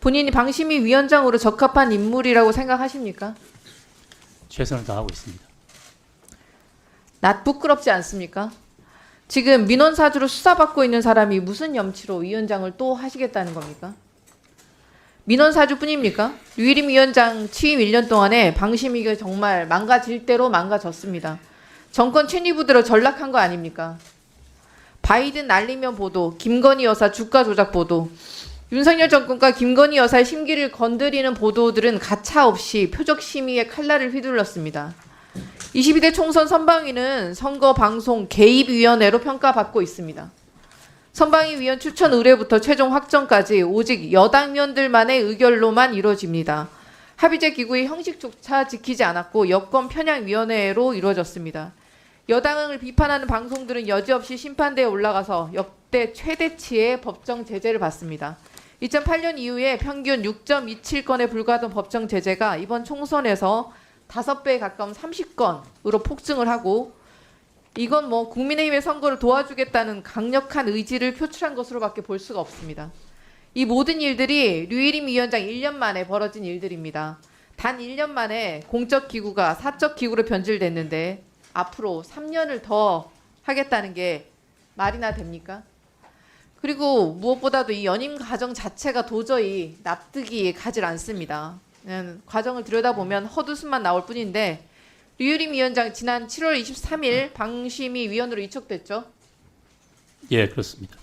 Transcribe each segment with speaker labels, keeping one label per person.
Speaker 1: 본인이 방심위 위원장으로 적합한 인물이라고 생각하십니까?
Speaker 2: 최선을 다하고 있습니다.
Speaker 1: 낯 부끄럽지 않습니까? 지금 민원사주로 수사받고 있는 사람이 무슨 염치로 위원장을 또 하시겠다는 겁니까? 민원사주뿐입니까? 류일임 위원장 취임 1년 동안에 방심위가 정말 망가질 대로 망가졌습니다. 정권 책임부대로 전락한 거 아닙니까? 바이든 날리면 보도, 김건희 여사 주가 조작 보도, 윤석열 정권과 김건희 여사의 심기를 건드리는 보도들은 가차없이 표적 심의의 칼날을 휘둘렀습니다. 22대 총선 선방위는 선거방송 개입위원회로 평가받고 있습니다. 선방위 위원 추천 의뢰부터 최종 확정까지 오직 여당 위원들만의 의결로만 이루어집니다. 합의제 기구의 형식조차 지키지 않았고 여권 편향위원회로 이루어졌습니다. 여당을 비판하는 방송들은 여지없이 심판대에 올라가서 역대 최대치의 법정 제재를 받습니다. 2008년 이후에 평균 6.27건에 불과하던 법정 제재가 이번 총선에서 5배에 가까운 30건으로 폭증을 하고, 이건 뭐 국민의힘의 선거를 도와주겠다는 강력한 의지를 표출한 것으로밖에 볼 수가 없습니다. 이 모든 일들이 류일임 위원장 1년 만에 벌어진 일들입니다. 단 1년 만에 공적 기구가 사적 기구로 변질됐는데 앞으로 3년을 더 하겠다는 게 말이나 됩니까? 그리고 무엇보다도 이 연임 과정 자체가 도저히 납득이 가질 않습니다. 그냥 과정을 들여다보면 헛웃음만 나올 뿐인데, 류일임 위원장 지난 7월 23일 방심위 위원으로 이촉됐죠?
Speaker 2: 예, 그렇습니다.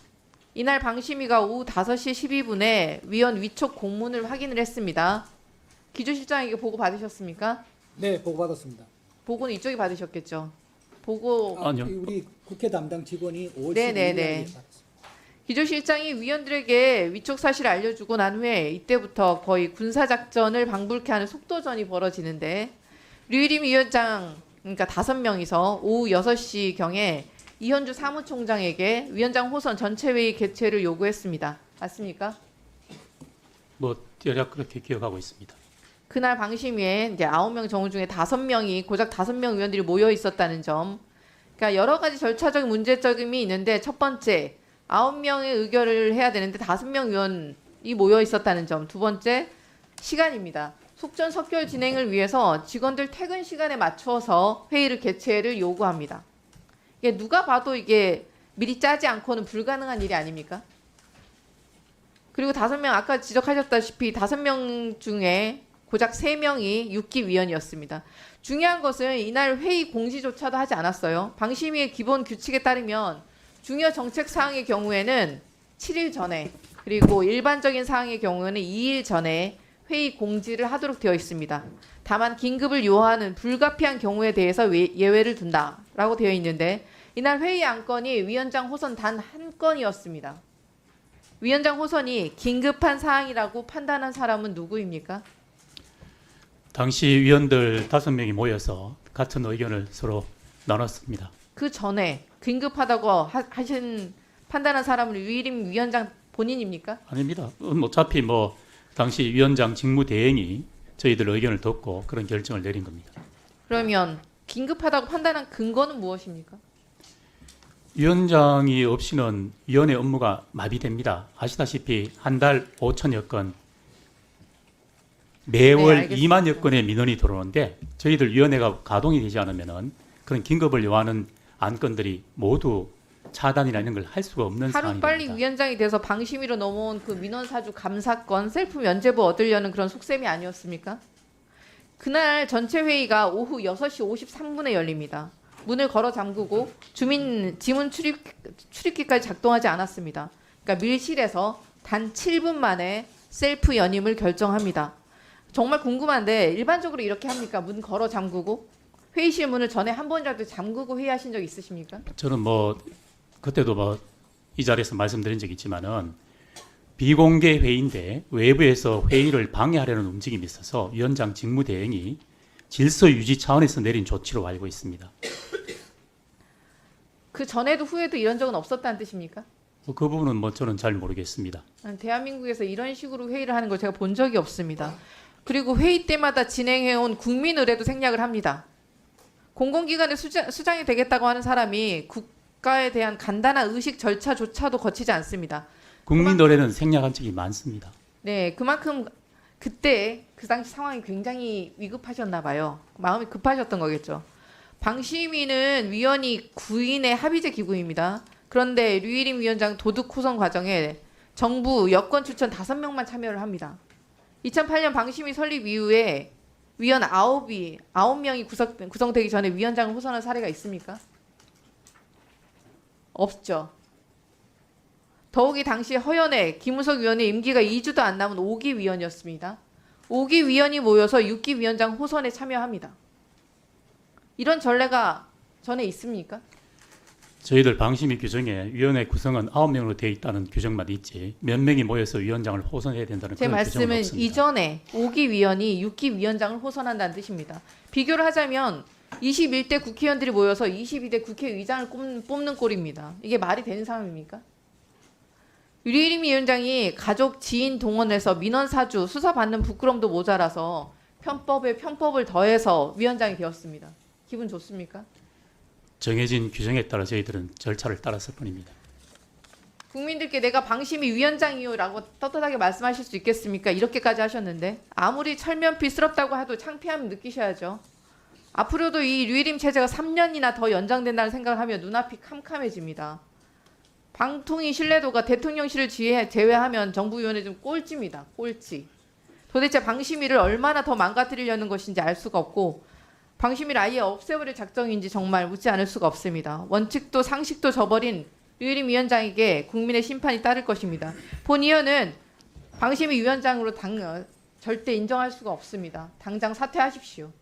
Speaker 1: 이날 방심위가 오후 5시 12분에 위원 위촉 공문을 확인을 했습니다. 기조실장에게 보고 받으셨습니까?
Speaker 3: 네, 보고받았습니다.
Speaker 1: 보고는 이쪽이 받으셨겠죠? 보고
Speaker 2: 아니요.
Speaker 3: 우리 국회 담당 직원이 5월
Speaker 1: 네네네.
Speaker 3: 12일에 받았습니다.
Speaker 1: 기조실장이 위원들에게 위촉 사실을 알려주고 난 후에 이때부터 거의 군사작전을 방불케 하는 속도전이 벌어지는데, 류일임 위원장, 그러니까 5명이서 오후 6시경에 이현주 사무총장에게 위원장 호선 전체회의 개최를 요구했습니다. 맞습니까?
Speaker 2: 뭐 대략 그렇게 기억하고 있습니다.
Speaker 1: 그날 방심위에 이제 9명 정원 중에 5명이 고작 5명 위원들이 모여 있었다는 점. 그러니까 여러 가지 절차적인 문제점이 있는데, 첫 번째 9명의 의결을 해야 되는데 5명 위원이 모여 있었다는 점. 두 번째 시간입니다. 속전속결 진행을 위해서 직원들 퇴근 시간에 맞춰서 회의를 개최를 요구합니다. 이게 누가 봐도 이게 미리 짜지 않고는 불가능한 일이 아닙니까? 그리고 5명, 아까 지적하셨다시피 5명 중에 고작 3명이 6기 위원이었습니다. 중요한 것은 이날 회의 공지조차도 하지 않았어요. 방심위의 기본 규칙에 따르면 중요 정책 사항의 경우에는 7일 전에, 그리고 일반적인 사항의 경우에는 2일 전에 회의 공지를 하도록 되어 있습니다. 다만 긴급을 요하는 불가피한 경우에 대해서 예외를 둔다라고 되어 있는데, 이날 회의 안건이 위원장 호선 단 한 건이었습니다. 위원장 호선이 긴급한 사항이라고 판단한 사람은 누구입니까?
Speaker 2: 당시 위원들 5명이 모여서 같은 의견을 서로 나눴습니다.
Speaker 1: 그 전에 긴급하다고 하신 판단한 사람은 류일임 위원장 본인입니까?
Speaker 2: 아닙니다. 어차피 뭐 당시 위원장 직무 대행이 저희들 의견을 듣고 그런 결정을 내린 겁니다.
Speaker 1: 그러면 긴급하다고 판단한 근거는 무엇입니까?
Speaker 2: 위원장이 없이는 위원회 업무가 마비됩니다. 아시다시피 한 달 5천여 건, 매월
Speaker 1: 알겠습니다.
Speaker 2: 2만여 건의 민원이 들어오는데 저희들 위원회가 가동이 되지 않으면은 그런 긴급을 요하는 안건들이 모두 차단이나 이런 걸 할 수가 없는
Speaker 1: 하루 빨리
Speaker 2: 상황입니다.
Speaker 1: 위원장이 돼서 방심위로 넘어온 그 민원사주 감사건 셀프 면제부 얻으려는 그런 속셈이 아니었습니까? 그날 전체 회의가 오후 6시 53분에 열립니다. 문을 걸어 잠그고 지문 출입기까지 작동하지 않았습니다. 그러니까 밀실에서 단 7분 만에 셀프 연임을 결정합니다. 정말 궁금한데 일반적으로 이렇게 합니까? 문 걸어 잠그고? 회의실 문을 전에 한 번이라도 잠그고 회의하신 적 있으십니까?
Speaker 2: 저는 뭐 그때도 뭐 이 자리에서 말씀드린 적이 있지만은 비공개 회의인데 외부에서 회의를 방해하려는 움직임이 있어서 위원장 직무 대행이 질서 유지 차원에서 내린 조치로 알고 있습니다.
Speaker 1: 그 전에도 후에도 이런 적은 없었다는 뜻입니까?
Speaker 2: 그 부분은 뭐 저는 잘 모르겠습니다.
Speaker 1: 대한민국에서 이런 식으로 회의를 하는 걸 제가 본 적이 없습니다. 그리고 회의 때마다 진행해온 국민 의례도 생략을 합니다. 공공기관의 수장이 되겠다고 하는 사람이 국가에 대한 간단한 의식 절차조차도 거치지 않습니다.
Speaker 2: 국민 노래는 생략한 적이 많습니다.
Speaker 1: 네, 그만큼 그때 그 당시 상황이 굉장히 위급하셨나 봐요. 마음이 급하셨던 거겠죠. 방심위는 위원이 9인의 합의제 기구입니다. 그런데 류일임 위원장 도둑 호선 과정에 정부 여권 추천 5명만 참여를 합니다. 2008년 방심위 설립 이후에 위원 9명이 구성되기 전에 위원장을 호선한 사례가 있습니까? 없죠. 더욱이 당시 허연회, 김우석 위원의 임기가 2주도 안 남은 5기 위원이었습니다. 5기 위원이 모여서 6기 위원장 호선에 참여합니다. 이런 전례가 전에 있습니까?
Speaker 2: 저희들 방심위 규정에 위원회 구성은 9명으로 되어 있다는 규정만 있지 몇 명이 모여서 위원장을 호선해야 된다는
Speaker 1: 제
Speaker 2: 그런 규정은
Speaker 1: 말씀은
Speaker 2: 없습니다.
Speaker 1: 이전에 5기 위원이 6기 위원장을 호선한다는 뜻입니다. 비교를 하자면 21대 국회의원들이 모여서 22대 국회의장을 뽑는 꼴입니다. 이게 말이 되는 상황입니까? 류일임 위원장이 가족 지인 동원해서 민원 사주 수사받는 부끄럼도 모자라서 편법에 편법을 더해서 위원장이 되었습니다. 기분 좋습니까?
Speaker 2: 정해진 규정에 따라 저희들은 절차를 따랐을 뿐입니다.
Speaker 1: 국민들께 내가 방심위 위원장이요라고 떳떳하게 말씀하실 수 있겠습니까? 이렇게까지 하셨는데 아무리 철면피스럽다고 해도 창피함을 느끼셔야죠. 앞으로도 이 류일임 체제가 3년이나 더 연장된다는 생각을 하면 눈앞이 캄캄해집니다. 방통위 신뢰도가 대통령실을 제외하면 정부위원회 좀 꼴찌입니다. 꼴찌. 도대체 방심위를 얼마나 더 망가뜨리려는 것인지 알 수가 없고 방심위를 아예 없애버릴 작정인지 정말 묻지 않을 수가 없습니다. 원칙도 상식도 저버린 류일임 위원장에게 국민의 심판이 따를 것입니다. 본 의원은 방심위 위원장으로 절대 인정할 수가 없습니다. 당장 사퇴하십시오.